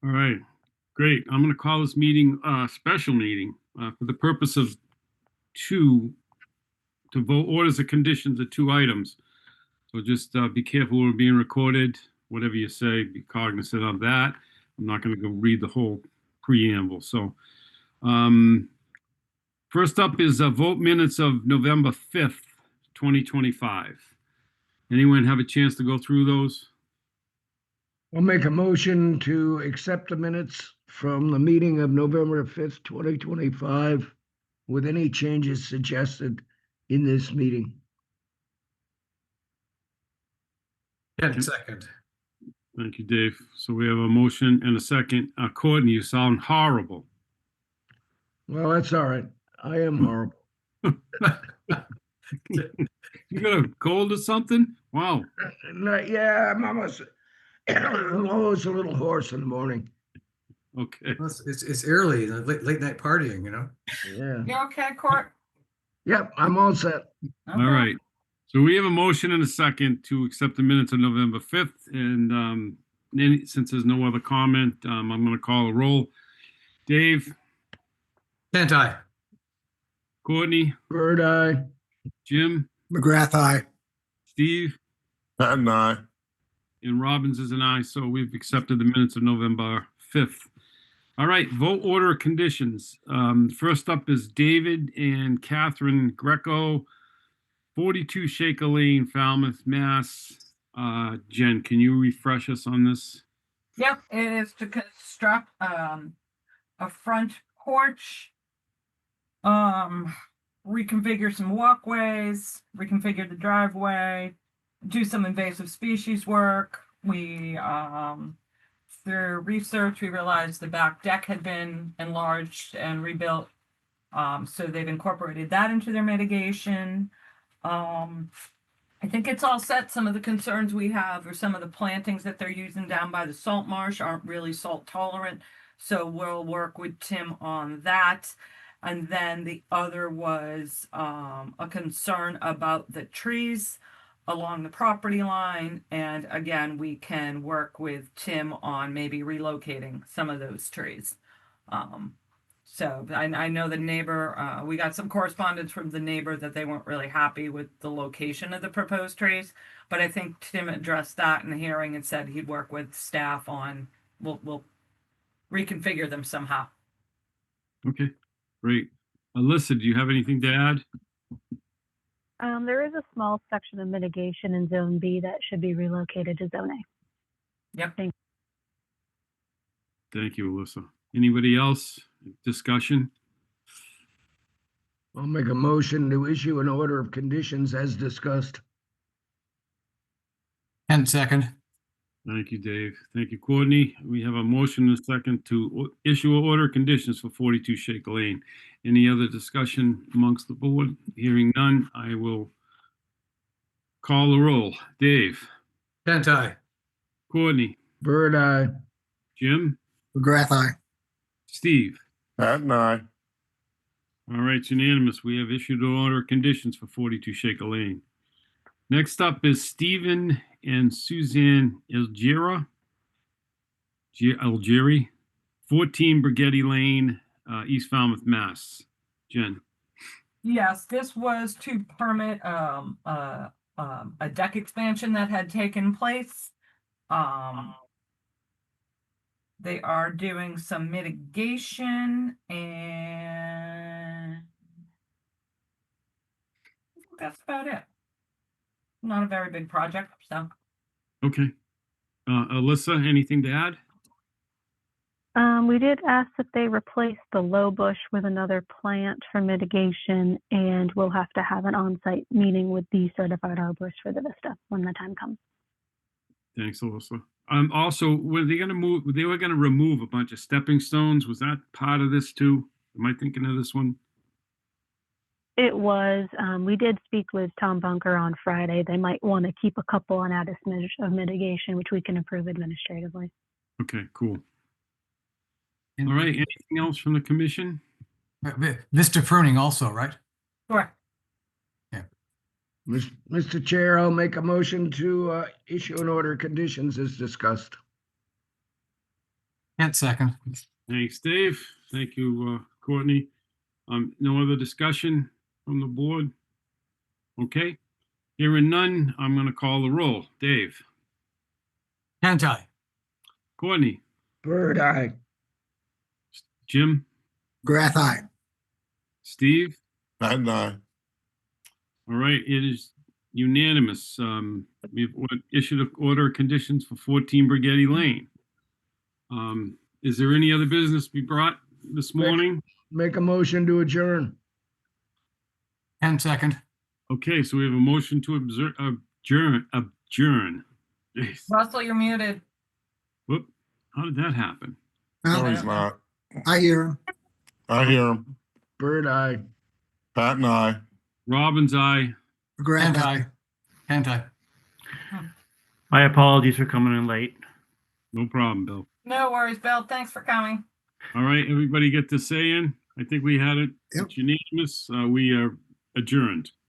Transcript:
All right, great. I'm going to call this meeting a special meeting for the purpose of to vote orders of conditions of two items. So just be careful, we're being recorded. Whatever you say, be cognizant of that. I'm not going to go read the whole preamble. So first up is vote minutes of November 5th, 2025. Anyone have a chance to go through those? I'll make a motion to accept the minutes from the meeting of November 5th, 2025, with any changes suggested in this meeting. And second. Thank you, Dave. So we have a motion and a second. Courtney, you sound horrible. Well, that's all right. I am horrible. You got a cold or something? Wow. Yeah, I'm almost a little hoarse in the morning. Okay. Well, it's early, late night partying, you know? Yeah. You okay, Court? Yep, I'm all set. All right. So we have a motion and a second to accept the minutes of November 5th. And since there's no other comment, I'm going to call a roll. Dave? Can't I? Courtney? Bird eye. Jim? McGrath, aye. Steve? Patton, aye. And Robbins is an aye, so we've accepted the minutes of November 5th. All right, vote order of conditions. First up is David and Katherine Greco, 42 Shaker Lane, Falmouth, Mass. Jen, can you refresh us on this? Yep, it is to construct a front porch, reconfigure some walkways, reconfigure the driveway, do some invasive species work. We through research, we realized the back deck had been enlarged and rebuilt. So they've incorporated that into their mitigation. I think it's all set. Some of the concerns we have or some of the plantings that they're using down by the salt marsh aren't really salt tolerant. So we'll work with Tim on that. And then the other was a concern about the trees along the property line. And again, we can work with Tim on maybe relocating some of those trees. So I know the neighbor, we got some correspondence from the neighbor that they weren't really happy with the location of the proposed trees. But I think Tim addressed that in the hearing and said he'd work with staff on, we'll reconfigure them somehow. Okay, great. Alyssa, do you have anything to add? There is a small section of mitigation in Zone B that should be relocated to Zone A. Yep. Thank you, Alyssa. Anybody else? Discussion? I'll make a motion to issue an order of conditions as discussed. And second. Thank you, Dave. Thank you, Courtney. We have a motion and a second to issue an order of conditions for 42 Shaker Lane. Any other discussion amongst the board? Hearing none, I will call the roll. Dave? Can't I? Courtney? Bird eye. Jim? McGrath, aye. Steve? Patton, aye. All right, it's unanimous. We have issued an order of conditions for 42 Shaker Lane. Next up is Stephen and Suzanne Algeri, 14 Bragetti Lane, East Falmouth, Mass. Jen. Yes, this was to permit a deck expansion that had taken place. They are doing some mitigation and I think that's about it. Not a very big project, so. Okay. Alyssa, anything to add? We did ask that they replace the low bush with another plant for mitigation, and we'll have to have an on-site meeting with the certified arborist for the vista when the time comes. Thanks, Alyssa. Also, were they going to move? They were going to remove a bunch of stepping stones. Was that part of this too? Am I thinking of this one? It was. We did speak with Tom Bunker on Friday. They might want to keep a couple and add a smidge of mitigation, which we can approve administratively. Okay, cool. All right. Anything else from the commission? Vista pruning also, right? Sure. Yeah. Mr. Chair, I'll make a motion to issue an order of conditions as discussed. Kent second. Thanks, Dave. Thank you, Courtney. No other discussion from the board? Okay. Hearing none, I'm going to call the roll. Dave, Kent, aye. Courtney, Bird, aye. Jim, McGrath, aye. Steve. Patton, aye. All right, it is unanimous. We've issued an order of conditions for 14 Bragetti Lane. Is there any other business to be brought this morning? Make a motion to adjourn. Kent second. Okay, so we have a motion to adjourn. Jeez. Russell, you're muted. Whoop, how did that happen? No, I he's don't know. not. I hear him. I hear him. Bird, aye. Patton, aye. Robbins, aye. McGrath, Kent, aye. aye. Kent, aye. My apologies for coming in late. No problem, Bill. No worries, Bill. Thanks for coming. All right, everybody get to say in? I think we had it. Yep. It's unanimous. We are adjourned.